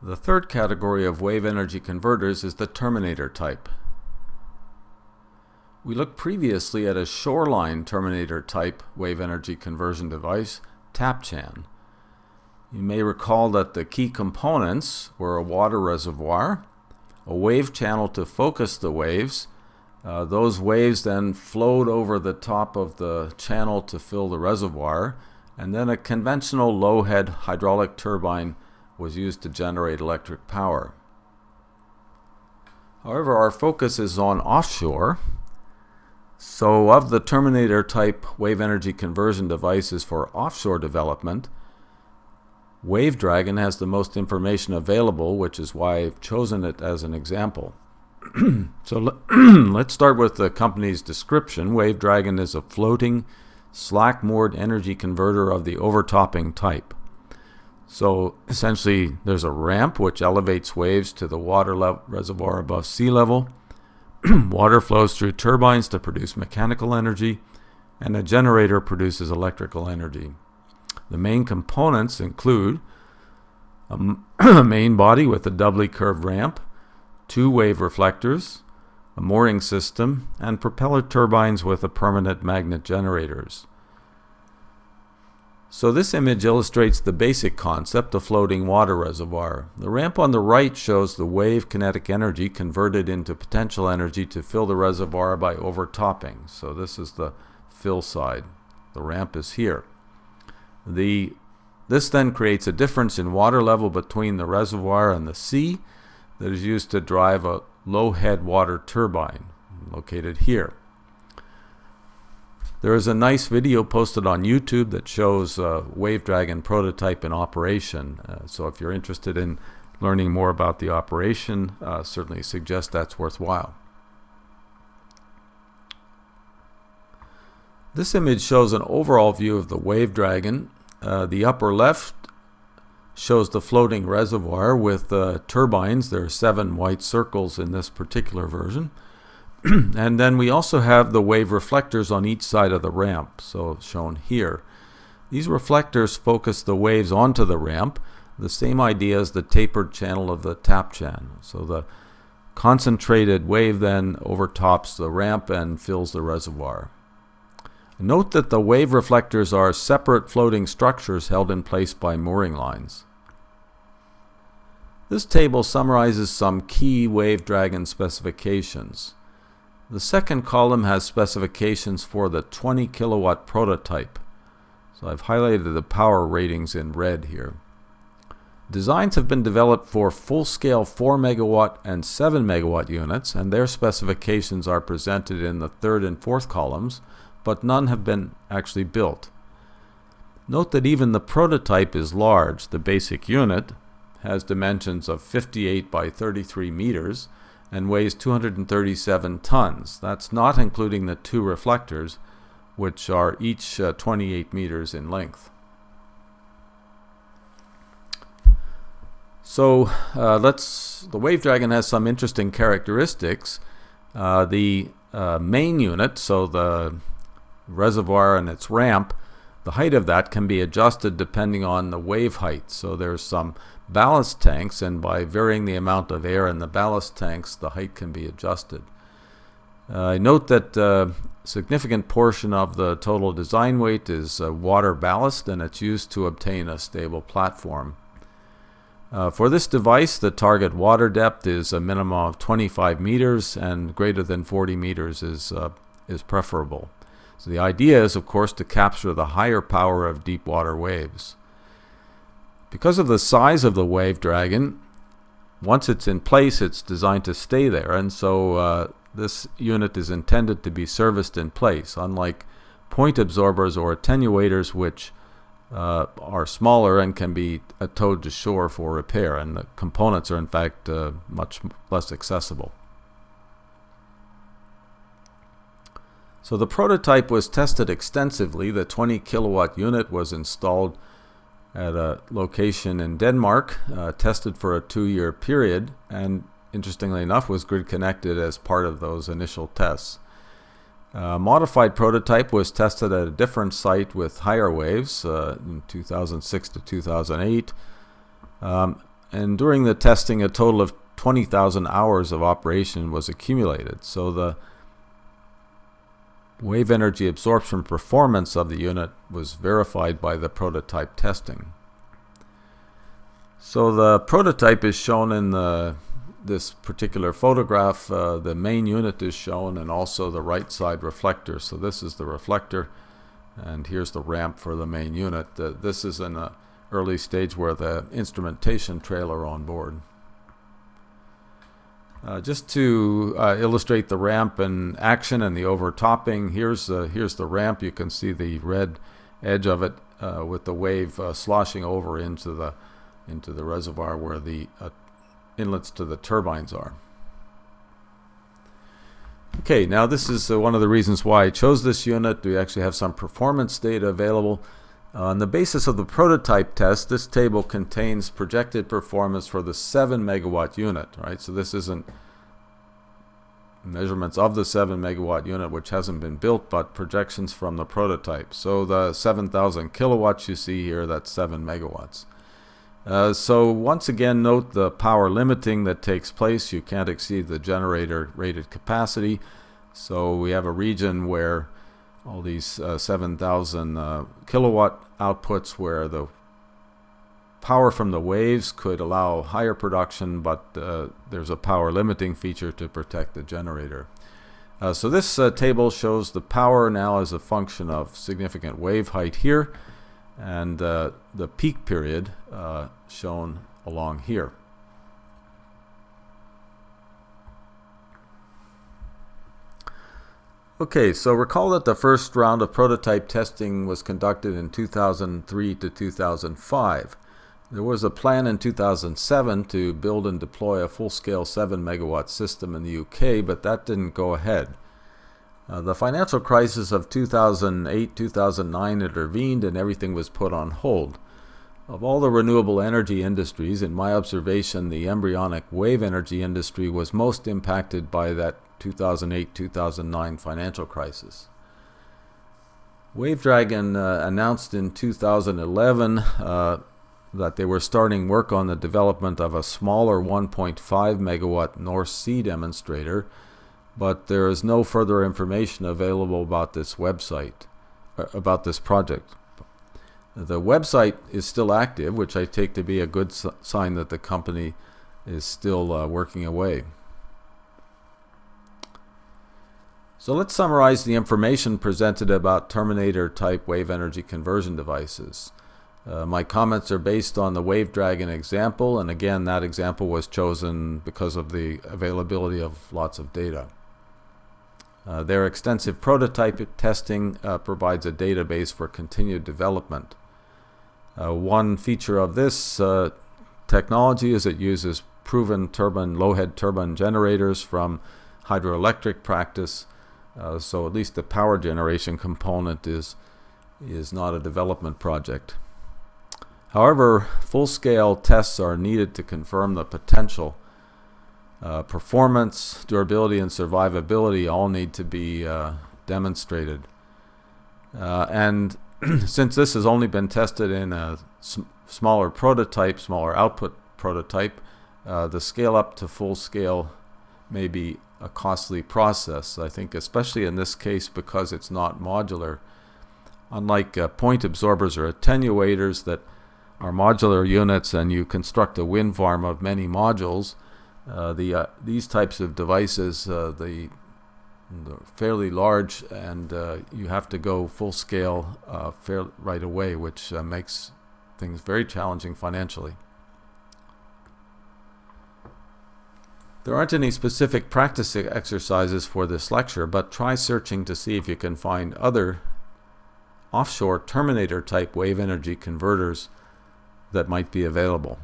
The third category of wave energy converters is the Terminator type. We looked previously at a shoreline Terminator type wave energy conversion device, TAPCHAN. You may recall that the key components were a water reservoir, a wave channel to focus the waves. Those waves then flowed over the top of the channel to fill the reservoir, and then a conventional low-head hydraulic turbine was used to generate electric power. However, our focus is on offshore. So of the Terminator type wave energy conversion devices for offshore development, Wave Dragon has the most information available, which is why I've chosen it as an example. So let's start with the company's description. Wave Dragon is a floating, slack-moored energy converter of the overtopping type. So essentially there's a ramp which elevates waves to the water reservoir above sea level. Water flows through turbines to produce mechanical energy, and a generator produces electrical energy. The main components include a main body with a doubly curved ramp, 2 wave reflectors, a mooring system, and propeller turbines with a permanent magnet generators. So this image illustrates the basic concept of floating water reservoir. The ramp on the right shows the wave kinetic energy converted into potential energy to fill the reservoir by overtopping. So this is the fill side. The ramp is here. This then creates a difference in water level between the reservoir and the sea that is used to drive a low-head water turbine located here. There is a nice video posted on YouTube that shows Wave Dragon prototype in operation. So if you're interested in learning more about the operation, certainly suggest that's worthwhile. This image shows an overall view of the Wave Dragon. The upper left shows the floating reservoir with turbines. There are 7 white circles in this particular version. And then we also have the wave reflectors on each side of the ramp, so shown here. These reflectors focus the waves onto the ramp, the same idea as the tapered channel of the TAPCHAN. So the concentrated wave then overtops the ramp and fills the reservoir. Note that the wave reflectors are separate floating structures held in place by mooring lines. This table summarizes some key Wave Dragon specifications. The second column has specifications for the 20 kilowatt prototype. So I've highlighted the power ratings in red here. Designs have been developed for full-scale 4 megawatt and 7 megawatt units, and their specifications are presented in the third and fourth columns, but none have been actually built. Note that even the prototype is large. The basic unit has dimensions of 58 by 33 meters and weighs 237 tons. That's not including the 2 reflectors, which are each 28 meters in length. So the Wave Dragon has some interesting characteristics. The main unit, so the reservoir and its ramp, the height of that can be adjusted depending on the wave height. So there's some ballast tanks, and by varying the amount of air in the ballast tanks, the height can be adjusted. Note that a significant portion of the total design weight is water ballast, and it's used to obtain a stable platform. For this device, the target water depth is a minimum of 25 meters, and greater than 40 meters is preferable. So the idea is, of course, to capture the higher power of deep water waves. Because of the size of the Wave Dragon, once it's in place, it's designed to stay there, and so this unit is intended to be serviced in place, unlike point absorbers or attenuators, which are smaller and can be towed to shore for repair, and the components are in fact much less accessible. So the prototype was tested extensively. The 20 kilowatt unit was installed at a location in Denmark, tested for a 2-year period, and interestingly enough was grid connected as part of those initial tests. A modified prototype was tested at a different site with higher waves in 2006 to 2008. And during the testing, a total of 20,000 hours of operation was accumulated. So the wave energy absorption performance of the unit was verified by the prototype testing. So the prototype is shown in this particular photograph. The main unit is shown, and also the right side reflector. So this is the reflector, and here's the ramp for the main unit. This is in an early stage where the instrumentation trailer on board. Just to illustrate the ramp in action and the overtopping, here's the ramp. You can see the red edge of it with the wave sloshing over into the reservoir where the inlets to the turbines are. Okay, now this is one of the reasons why I chose this unit. We actually have some performance data available. On the basis of the prototype test, this table contains projected performance for the 7 megawatt unit, right? So this isn't measurements of the 7 megawatt unit, which hasn't been built, but projections from the prototype. So the 7,000 kilowatts you see here, that's 7 megawatts. So once again, note the power limiting that takes place. You can't exceed the generator rated capacity. So we have a region where all these 7,000 kilowatt outputs, where the power from the waves could allow higher production, but there's a power limiting feature to protect the generator. So this table shows the power now as a function of significant wave height here, and the peak period shown along here. Okay, so recall that the first round of prototype testing was conducted in 2003 to 2005. There was a plan in 2007 to build and deploy a full-scale 7 megawatt system in the UK, but that didn't go ahead. The financial crisis of 2008-2009 intervened, and everything was put on hold. Of all the renewable energy industries, in my observation, the embryonic wave energy industry was most impacted by that 2008-2009 financial crisis. Wave Dragon announced in 2011 that they were starting work on the development of a smaller 1.5 megawatt North Sea demonstrator, but there is no further information available about this project. The website is still active, which I take to be a good sign that the company is still working away. So let's summarize the information presented about Terminator type wave energy conversion devices. My comments are based on the Wave Dragon example, and again, that example was chosen because of the availability of lots of data. Their extensive prototype testing provides a database for continued development. One feature of this technology is it uses proven low-head turbine generators from hydroelectric practice, so at least the power generation component is not a development project. However, full-scale tests are needed to confirm the potential. Performance, durability, and survivability all need to be demonstrated. And since this has only been tested in a smaller output prototype, the scale up to full scale may be a costly process. I think especially in this case because it's not modular. Unlike point absorbers or attenuators that are modular units and you construct a wind farm of many modules, these types of devices, they're fairly large, and you have to go full scale right away, which makes things very challenging financially. There aren't any specific practice exercises for this lecture, but try searching to see if you can find other offshore Terminator type wave energy converters that might be available.